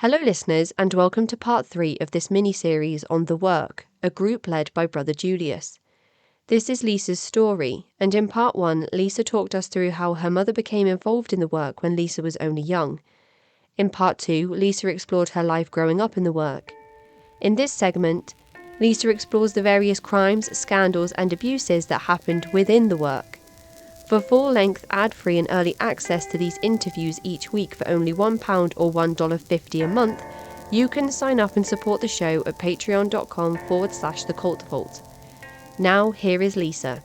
Hello, listeners, and welcome to part 3 of this mini-series on The Work, a group led by Brother Julius. This is Lisa's story, and in part 1, Lisa talked us through how her mother became involved in the work when Lisa was only young. In part 2, Lisa explored her life growing up in the work. In this segment, Lisa explores the various crimes, scandals, and abuses that happened within the work. For full-length, ad-free and early access to these interviews each week for only £1 or $1.50 a month, you can sign up and support the show at patreon.com/The Cult Vault. Now, here is Lisa.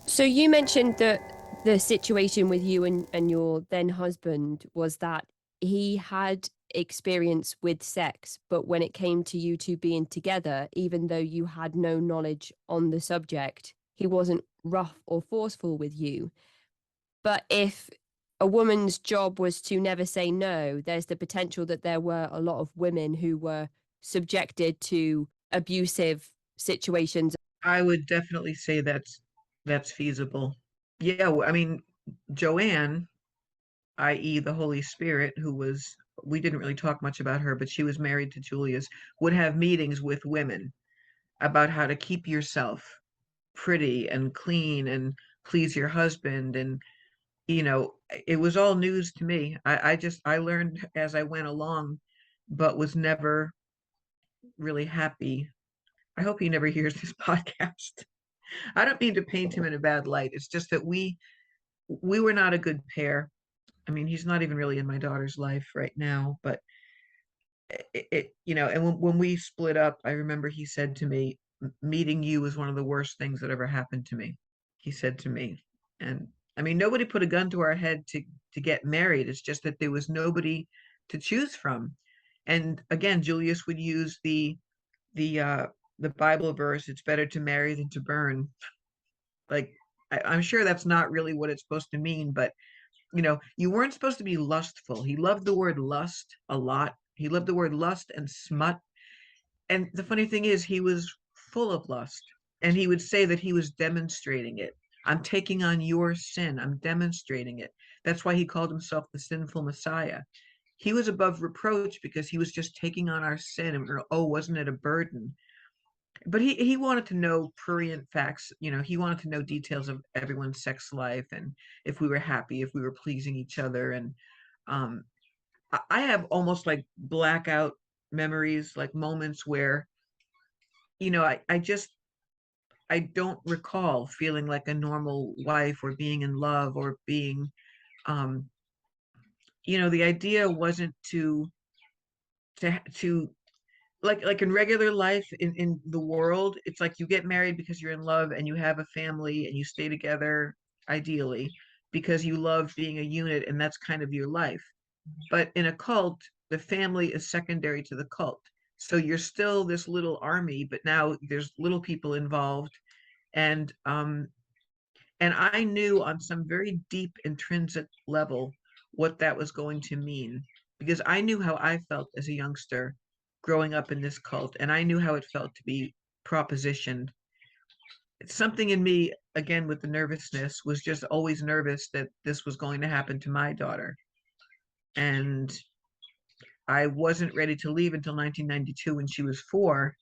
So you mentioned that the situation with you and your then husband was that he had experience with sex, but when it came to you two being together, even though you had no knowledge on the subject, he wasn't rough or forceful with you. But if a woman's job was to never say no, there's the potential that there were a lot of women who were subjected to abusive situations. I would definitely say that's feasible. Yeah, I mean, Joanne, i.e. the Holy Spirit, we didn't really talk much about her, but she was married to Julius, would have meetings with women about how to keep yourself pretty and clean and please your husband. And, it was all news to me. I learned as I went along, but was never really happy. I hope he never hears this podcast. I don't mean to paint him in a bad light. It's just that we were not a good pair. I mean, he's not even really in my daughter's life right now, but and when we split up, I remember he said to me, meeting you was one of the worst things that ever happened to me. He said to me. And I mean, nobody put a gun to our head to get married. It's just that there was nobody to choose from. And again, Julius would use the uh the Bible verse, it's better to marry than to burn. Like I'm sure that's not really what it's supposed to mean, but you weren't supposed to be lustful. He loved the word lust a lot. He loved the word lust and smut. And the funny thing is, he was full of lust. And he would say that he was demonstrating it. I'm taking on your sin. I'm demonstrating it. That's why he called himself the sinful Messiah. He was above reproach because he was just taking on our sin. And oh, wasn't it a burden? But he wanted to know prurient facts. He wanted to know details of everyone's sex life and if we were happy, if we were pleasing each other. And um I have almost like blackout memories, like moments where I don't recall feeling like a normal wife or being in love or being um the idea wasn't to like in regular life in the world. It's like you get married because you're in love and you have a family and you stay together, ideally because you love being a unit, and that's kind of your life. But in a cult, the family is secondary to the cult, so you're still this little army, but now there's little people involved. And um and I knew on some very deep intrinsic level what that was going to mean, because I knew how I felt as a youngster growing up in this cult, and I knew how it felt to be propositioned. Something in me, again with the nervousness, was just always nervous that this was going to happen to my daughter. And I wasn't ready to leave until 1992 when she was 4.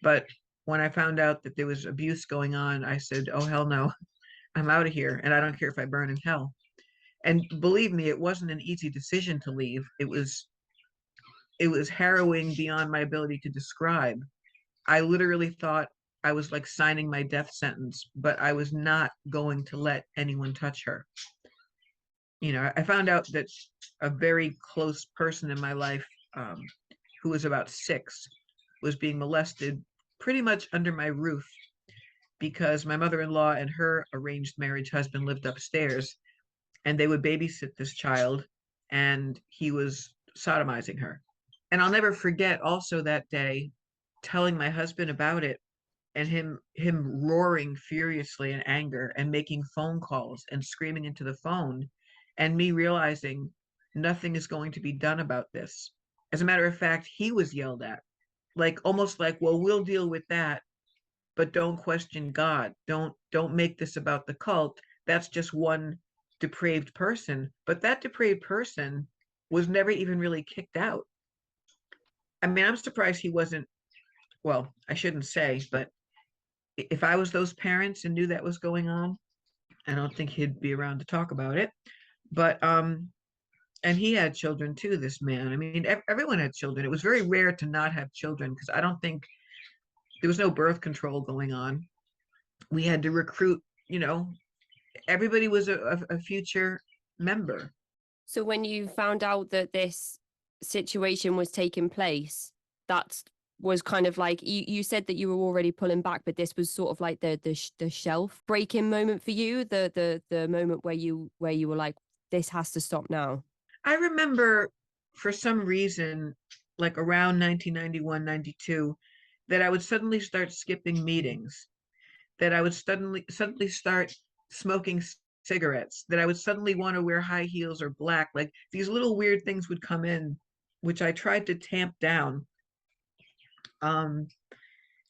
But when I found out that there was abuse going on, I said, oh, hell no, I'm out of here. And I don't care if I burn in hell. And believe me, it wasn't an easy decision to leave. It was harrowing beyond my ability to describe. I literally thought I was like signing my death sentence, but I was not going to let anyone touch her. I found out that a very close person in my life, um, who was about 6, was being molested pretty much under my roof, because my mother-in-law and her arranged marriage husband lived upstairs, and they would babysit this child, and he was sodomizing her. And I'll never forget also that day telling my husband about it, and him roaring furiously in anger and making phone calls and screaming into the phone, and me realizing nothing is going to be done about this. As a matter of fact, he was yelled at, like almost like, well, we'll deal with that, but don't question God. Don't make this about the cult. That's just one depraved person, but that depraved person was never even really kicked out. I mean, I'm surprised he wasn't, well, I shouldn't say, but if I was those parents and knew that was going on, I don't think he'd be around to talk about it. But and he had children too, this man. I mean, everyone had children. It was very rare to not have children because I don't think there was no birth control going on. We had to recruit, you know, everybody was a future member. So when you found out that this situation was taking place, that was kind of like you said that you were already pulling back, but this was sort of like the shelf breaking moment for you, the moment where you were like, this has to stop now. I remember for some reason, like around 1991, 92, that I would suddenly start skipping meetings, that I would suddenly start smoking cigarettes, that I would suddenly want to wear high heels or black. Like these little weird things would come in, which I tried to tamp down. Um,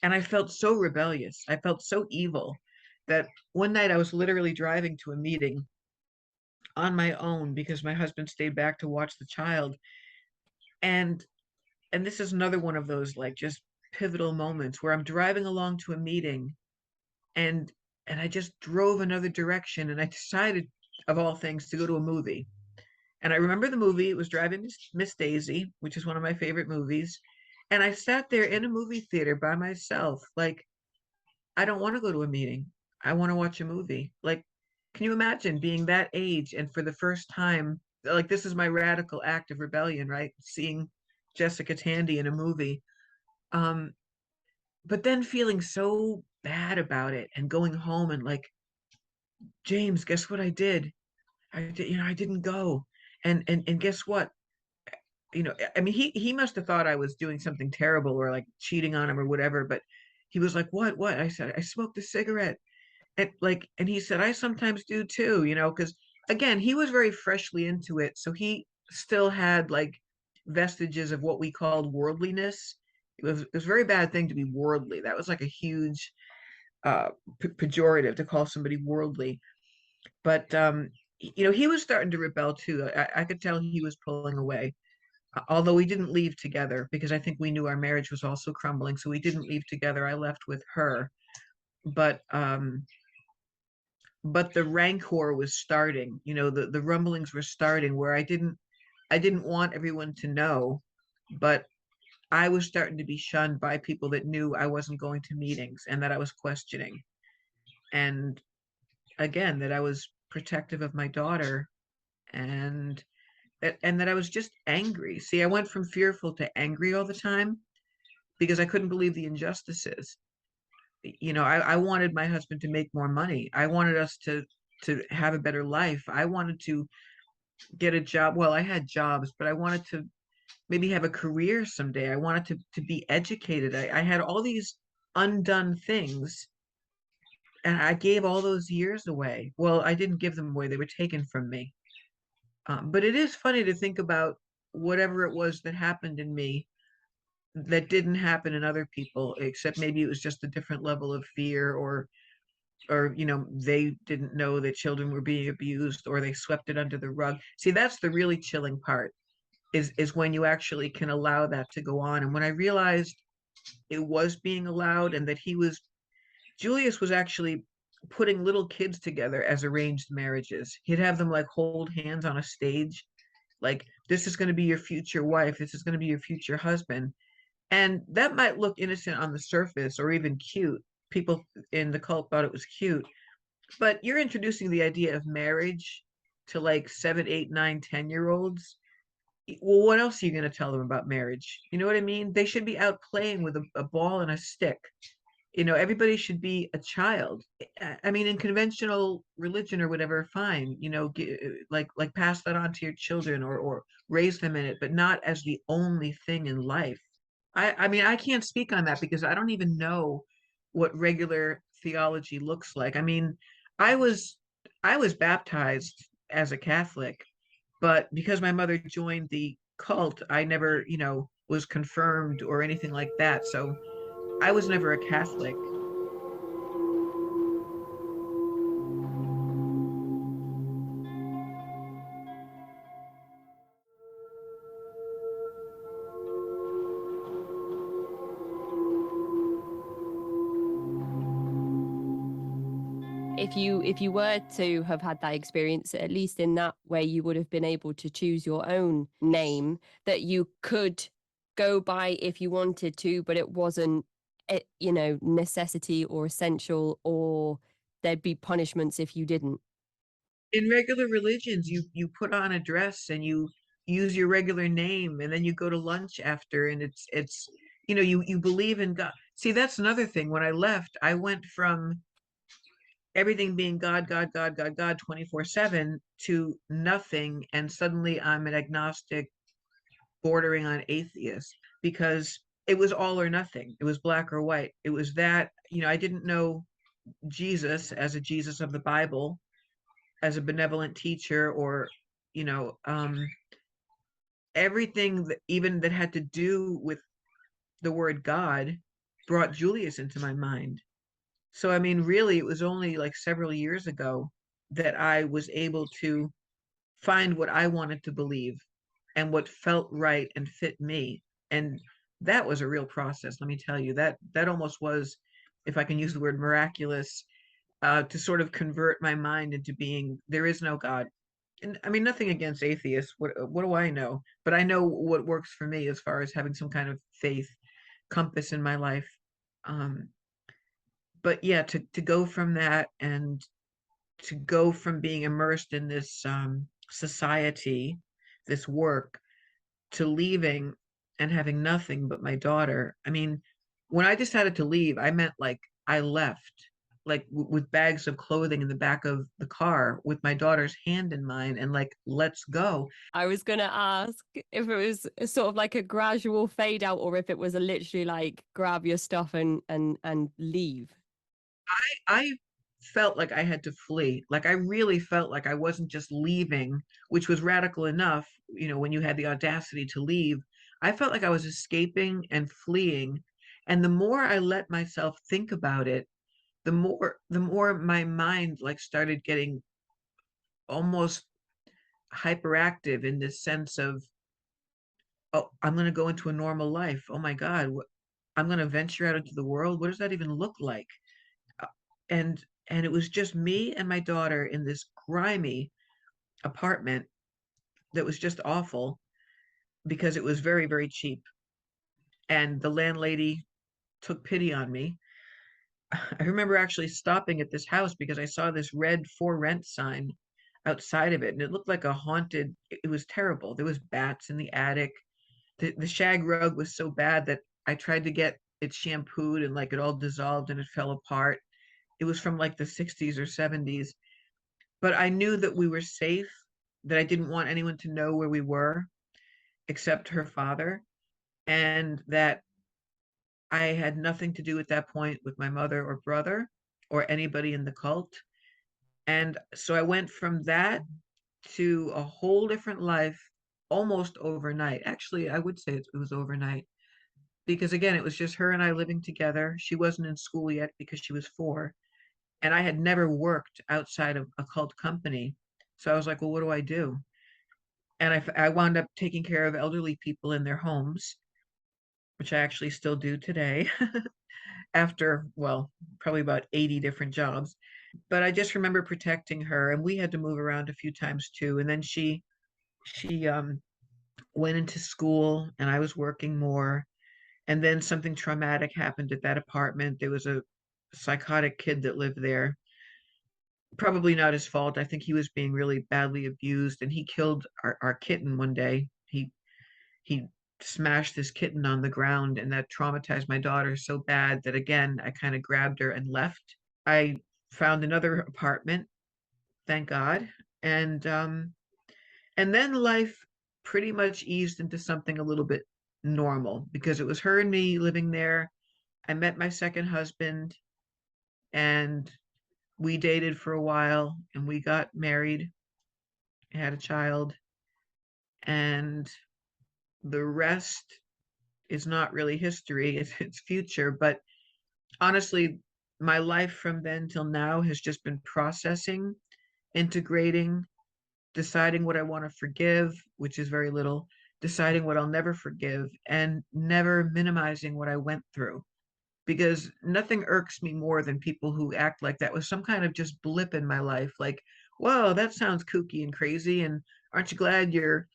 and I felt so rebellious. I felt so evil that one night I was literally driving to a meeting on my own because my husband stayed back to watch the child. And this is another one of those like just pivotal moments where I'm driving along to a meeting and I just drove another direction and I decided of all things to go to a movie. And I remember the movie, it was Driving Miss Daisy, which is one of my favorite movies. And I sat there in a movie theater by myself, like, I don't want to go to a meeting. I want to watch a movie. Like, can you imagine being that age and for the first time, like, this is my radical act of rebellion, right? Seeing Jessica Tandy in a movie. Um, but then feeling so bad about it and going home and like, James, guess what I did? I did, I didn't go. And guess what? I mean, he must have thought I was doing something terrible or like cheating on him or whatever, but he was like, what? I said, I smoked a cigarette. And he said, I sometimes do too, because again, he was very freshly into it. So he still had like vestiges of what we called worldliness. It was a very bad thing to be worldly. That was like a huge uh pejorative to call somebody worldly. But he was starting to rebel too. I could tell he was pulling away. Although we didn't leave together because I think we knew our marriage was also crumbling. So we didn't leave together. I left with her. But the rancor was starting, the rumblings were starting where I didn't want everyone to know, but I was starting to be shunned by people that knew I wasn't going to meetings and that I was questioning. And again, that I was protective of my daughter and that I was just angry. See, I went from fearful to angry all the time because I couldn't believe the injustices. I wanted my husband to make more money. I wanted us to have a better life. I wanted to get a job. Well, I had jobs, but I wanted to maybe have a career someday. I wanted to be educated. I had all these undone things and I gave all those years away. Well, I didn't give them away, they were taken from me. But it is funny to think about whatever it was that happened in me that didn't happen in other people, except maybe it was just a different level of fear or they didn't know that children were being abused or they swept it under the rug. See, that's the really chilling part is when you actually can allow that to go on. And when I realized it was being allowed and that Julius was actually putting little kids together as arranged marriages. He'd have them like hold hands on a stage, like, this is going to be your future wife, this is going to be your future husband. And that might look innocent on the surface or even cute. People in the cult thought it was cute, but you're introducing the idea of marriage to like 7, 8, 9, 10-year olds. Well, what else are you going to tell them about marriage? You know what I mean? They should be out playing with a ball and a stick. Everybody should be a child. I mean, in conventional religion or whatever, fine, like pass that on to your children or raise them in it, but not as the only thing in life. I mean, I can't speak on that because I don't even know what regular theology looks like. I mean, I was I was baptized as a Catholic, but because my mother joined the cult, I never, was confirmed or anything like that. So I was never a Catholic. if you were to have had that experience, at least in that way, you would have been able to choose your own name that you could go by if you wanted to, but it wasn't, necessity or essential, or there'd be punishments if you didn't. In regular religions, you put on a dress and you use your regular name, and then you go to lunch after, and it's you believe in God. See, that's another thing. When I left, I went from everything being God, God, God, God, God 24/7 to nothing, and suddenly I'm an agnostic bordering on atheist because it was all or nothing. It was black or white. It was that, I didn't know Jesus as a Jesus of the Bible, as a benevolent teacher, or you know um everything that even that had to do with the word God brought Julius into my mind. So I mean, really, it was only like several years ago that I was able to find what I wanted to believe and what felt right and fit me. And that was a real process, let me tell you. That almost was, if I can use the word miraculous, to sort of convert my mind into being there is no God. And I mean, nothing against atheists. What do I know? But I know what works for me as far as having some kind of faith compass in my life. Um, but yeah, to go from that, and to go from being immersed in this society, this work, to leaving and having nothing but my daughter. I mean, when I decided to leave, I meant like I left, like with bags of clothing in the back of the car with my daughter's hand in mine, and like, let's go. I was going to ask if it was sort of like a gradual fade out, or if it was a literally like grab your stuff and leave. I felt like I had to flee. Like I really felt like I wasn't just leaving, which was radical enough, when you had the audacity to leave. I felt like I was escaping and fleeing. And the more I let myself think about it, the more my mind like started getting almost hyperactive in this sense of, oh, I'm going to go into a normal life. Oh my God, I'm going to venture out into the world. What does that even look like? Uh, and it was just me and my daughter in this grimy apartment that was just awful because it was very, very cheap. And the landlady took pity on me. I remember actually stopping at this house because I saw this red for rent sign outside of it, and it looked like a haunted. It was terrible. There was bats in the attic. The shag rug was so bad that I tried to get it shampooed, and like it all dissolved and it fell apart. It was from like the 60s or 70s. But I knew that we were safe, that I didn't want anyone to know where we were except her father, and that I had nothing to do at that point with my mother or brother or anybody in the cult. And so I went from that to a whole different life almost overnight. Actually, I would say it was overnight because, again, it was just her and I living together. She wasn't in school yet because she was 4, and I had never worked outside of a cult company. So I was like, well, what do I do? And I wound up taking care of elderly people in their homes, which I actually still do today after, well, probably about 80 different jobs. But I just remember protecting her, and we had to move around a few times too. And then she went into school, and I was working more. And then something traumatic happened at that apartment. There was a psychotic kid that lived there. Probably not his fault. I think he was being really badly abused, and he killed our kitten one day. He smashed this kitten on the ground, and that traumatized my daughter so bad that, again, I kind of grabbed her and left. I found another apartment, thank God. And then life pretty much eased into something a little bit normal because it was her and me living there. I met my second husband, and we dated for a while, and we got married, had a child, and the rest is not really history, it's future. But honestly, my life from then till now has just been processing, integrating, deciding what I want to forgive, which is very little, deciding what I'll never forgive, and never minimizing what I went through. because nothing irks me more than people who act like that was some kind of just blip in my life. Like, whoa, that sounds kooky and crazy. And aren't you glad you're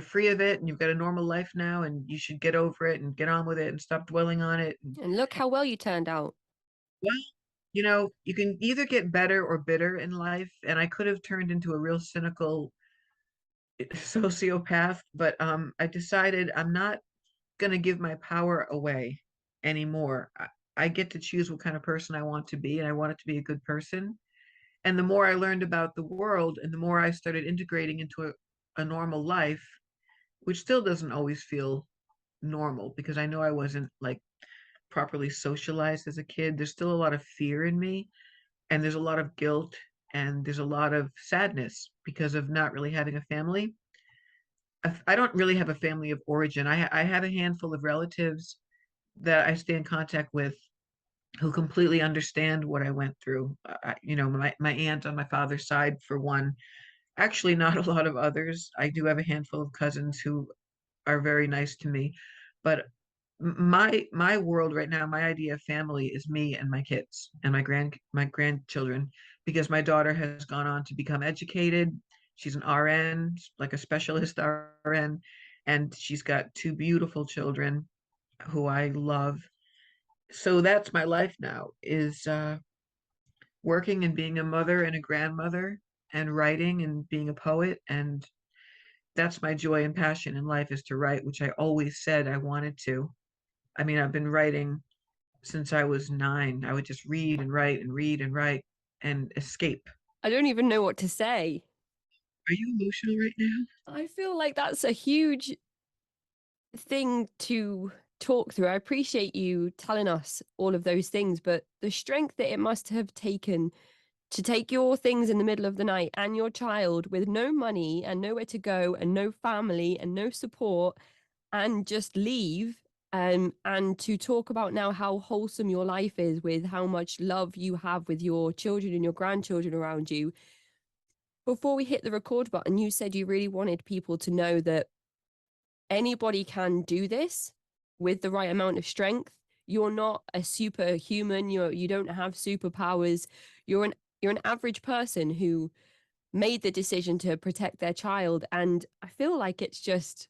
free of it and you've got a normal life now and you should get over it and get on with it and stop dwelling on it. And, And look how well you turned out. well, you can either get better or bitter in life. And I could have turned into a real cynical sociopath, but I decided I'm not going to give my power away anymore. I get to choose what kind of person I want to be, and I want it to be a good person. And the more I learned about the world and the more I started integrating into a normal life, which still doesn't always feel normal because I know I wasn't like properly socialized as a kid. There's still a lot of fear in me, and there's a lot of guilt, and there's a lot of sadness because of not really having a family. I don't really have a family of origin. I have a handful of relatives that I stay in contact with who completely understand what I went through. My aunt on my father's side, for one, actually, not a lot of others. I do have a handful of cousins who are very nice to me, but my world right now, my idea of family is me and my kids and my grandchildren, because my daughter has gone on to become educated. She's an RN, like a specialist RN, and she's got two beautiful children who I love. So that's my life now, is working and being a mother and a grandmother and writing and being a poet. And that's my joy and passion in life, is to write, which I always said I wanted to. I mean, I've been writing since I was 9. I would just read and write and read and write and escape. I don't even know what to say. Are you emotional right now? I feel like that's a huge thing to talk through. I appreciate you telling us all of those things, but the strength that it must have taken to take your things in the middle of the night and your child with no money and nowhere to go and no family and no support and just leave, and to talk about now how wholesome your life is with how much love you have with your children and your grandchildren around you. Before we hit the record button, you said you really wanted people to know that anybody can do this with the right amount of strength. You're not a superhuman. You don't have superpowers. You're an average person who made the decision to protect their child, and I feel like it's just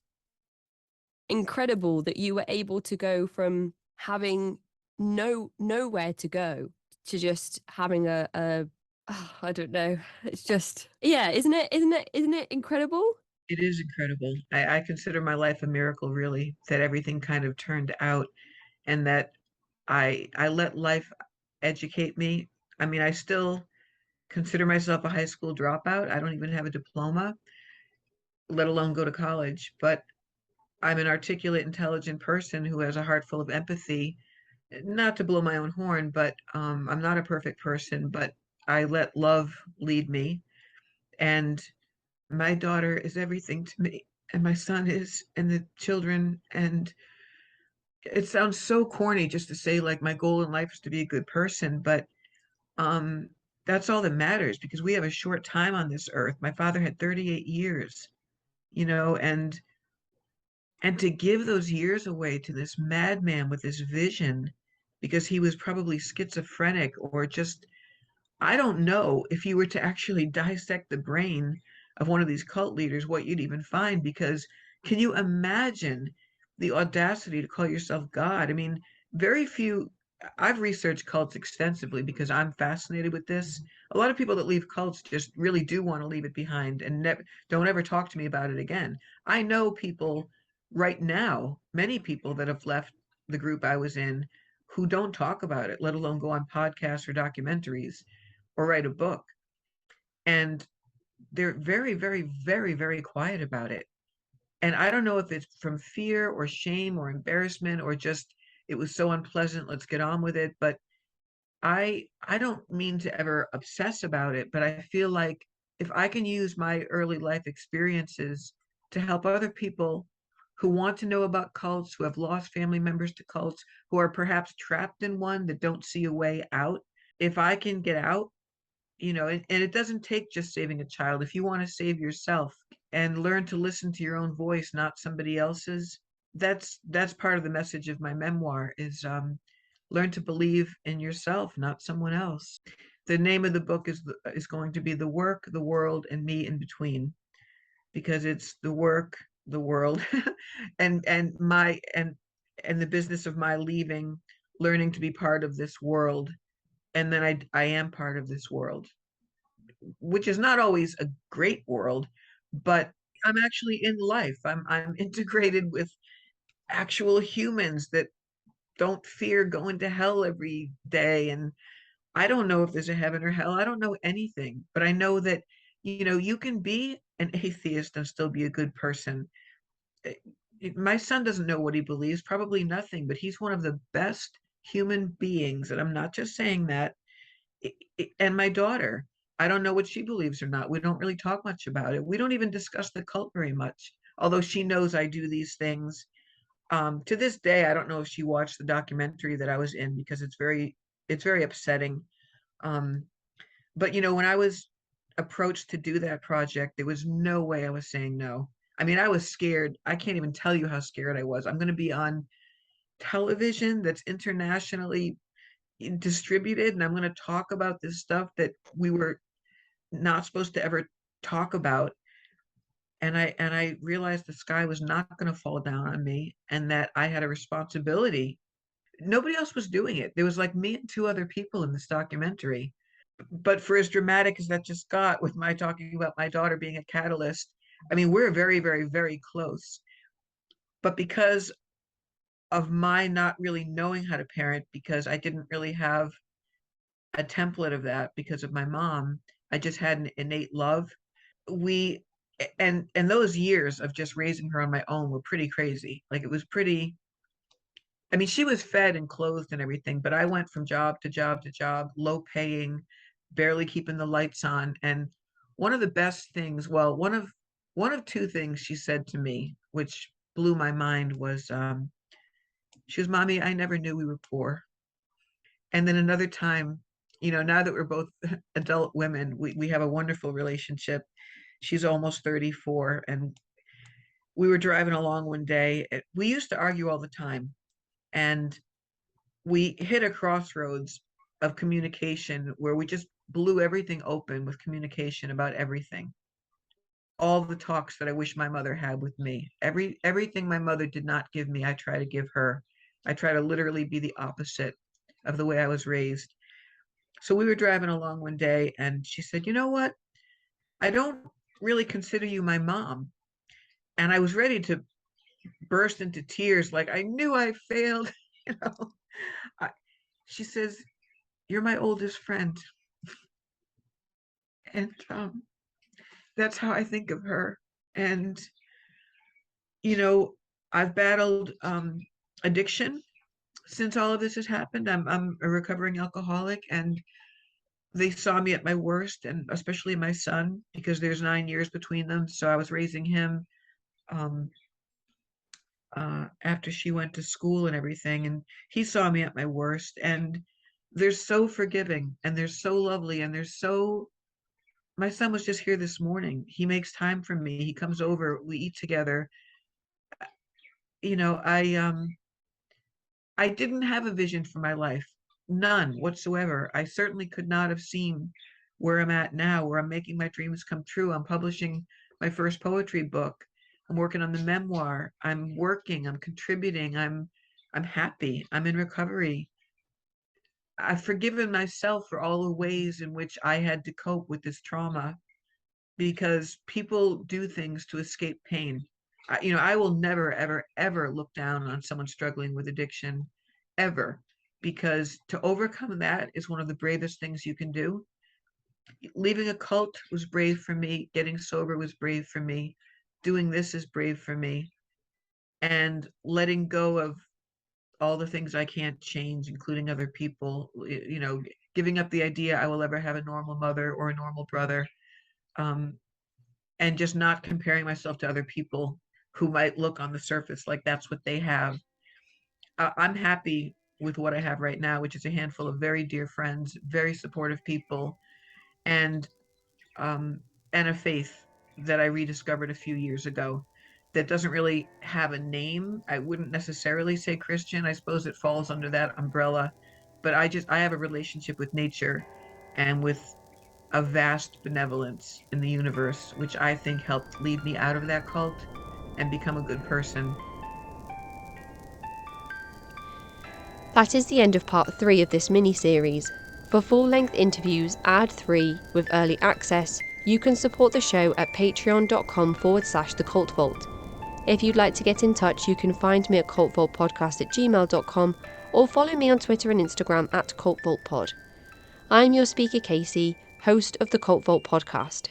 incredible that you were able to go from having nowhere to go to just having a I don't know. It's just, yeah, isn't it incredible? It is incredible. I consider my life a miracle, really, that everything kind of turned out and that I let life educate me. I mean, I still consider myself a high school dropout. I don't even have a diploma, let alone go to college. But I'm an articulate, intelligent person who has a heart full of empathy. Not to blow my own horn, but I'm not a perfect person, but I let love lead me. And my daughter is everything to me, and my son is, and the children. And it sounds so corny just to say, like, my goal in life is to be a good person, but um, that's all that matters because we have a short time on this earth. My father had 38 years, and to give those years away to this madman with this vision because he was probably schizophrenic or just, I don't know if you were to actually dissect the brain of one of these cult leaders, what you'd even find. Because can you imagine the audacity to call yourself God? I mean, very few. I've researched cults extensively because I'm fascinated with this. A lot of people that leave cults just really do want to leave it behind and never don't ever talk to me about it again. I know people right now, many people that have left the group I was in who don't talk about it, let alone go on podcasts or documentaries or write a book. And they're very, very, very, very quiet about it. And I don't know if it's from fear or shame or embarrassment or just it was so unpleasant, let's get on with it. But I don't mean to ever obsess about it, but I feel like if I can use my early life experiences to help other people who want to know about cults, who have lost family members to cults, who are perhaps trapped in one that don't see a way out, if I can get out, and it doesn't take just saving a child. If you want to save yourself and learn to listen to your own voice, not somebody else's, that's part of the message of my memoir, is learn to believe in yourself, not someone else. The name of the book is going to be The Work, the World, and Me in Between, because it's the work, the world, and the business of my leaving, learning to be part of this world, and then I am part of this world, which is not always a great world, but I'm actually in life. I'm integrated with actual humans that don't fear going to hell every day. And I don't know if there's a heaven or hell. I don't know anything, but I know that, you can be an atheist and still be a good person. Eh, My son doesn't know what he believes, probably nothing, but he's one of the best human beings. And I'm not just saying that. And my daughter, I don't know what she believes or not. We don't really talk much about it. We don't even discuss the cult very much, although she knows I do these things. To this day, I don't know if she watched the documentary that I was in, because it's very upsetting. Um, but when I was approached to do that project, there was no way I was saying no. I mean, I was scared. I can't even tell you how scared I was. I'm going to be on television that's internationally distributed, and I'm going to talk about this stuff that we were not supposed to ever talk about. And I realized the sky was not going to fall down on me, and that I had a responsibility. Nobody else was doing it. There was like me and two other people in this documentary. But for as dramatic as that just got, with my talking about my daughter being a catalyst, I mean, we're very, very, very close. But because of my not really knowing how to parent, because I didn't really have a template of that because of my mom, I just had an innate love. We and those years of just raising her on my own were pretty crazy. Like, it was pretty. I mean, she was fed and clothed and everything, but I went from job to job to job, low paying, barely keeping the lights on. And one of the best things, well, one of two things she said to me, which blew my mind, was she was, "Mommy, I never knew we were poor." And then another time, now that we're both adult women, we have a wonderful relationship. She's almost 34, and we were driving along one day. We used to argue all the time, and we hit a crossroads of communication where we just blew everything open with communication about everything. All the talks that I wish my mother had with me. Everything my mother did not give me, I try to give her. I try to literally be the opposite of the way I was raised. So we were driving along one day, and she said, "You know what? I don't really consider you my mom." And I was ready to burst into tears, like I knew I failed. you know. I, she says, "You're my oldest friend." And that's how I think of her. And, you know, I've battled addiction since all of this has happened. I'm a recovering alcoholic, and they saw me at my worst, and especially my son, because there's 9 years between them. So I was raising him um, after she went to school and everything, and he saw me at my worst. And they're so forgiving, and they're so lovely, and they're so. My son was just here this morning. He makes time for me. He comes over. We eat together. You know, I didn't have a vision for my life, none whatsoever. I certainly could not have seen where I'm at now, where I'm making my dreams come true. I'm publishing my first poetry book. I'm working on the memoir. I'm working. I'm contributing. I'm happy. I'm in recovery. I've forgiven myself for all the ways in which I had to cope with this trauma, because people do things to escape pain. I will never, ever, ever look down on someone struggling with addiction, ever, because to overcome that is one of the bravest things you can do. Leaving a cult was brave for me. Getting sober was brave for me. Doing this is brave for me. And letting go of all the things I can't change, including other people, giving up the idea I will ever have a normal mother or a normal brother. Um, and just not comparing myself to other people who might look on the surface like that's what they have. I'm happy with what I have right now, which is a handful of very dear friends, very supportive people, and um, and a faith that I rediscovered a few years ago. that doesn't really have a name. I wouldn't necessarily say Christian. I suppose it falls under that umbrella. But I have a relationship with nature and with a vast benevolence in the universe, which I think helped lead me out of that cult and become a good person. That is the end of part 3 of this mini-series. For full-length interviews, ad-free, with early access, you can support the show at patreon.com/thecultvault. If you'd like to get in touch, you can find me at cultvaultpodcast@gmail.com or follow me on Twitter and Instagram at cultvaultpod. I'm your speaker Casey, host of the Cult Vault podcast.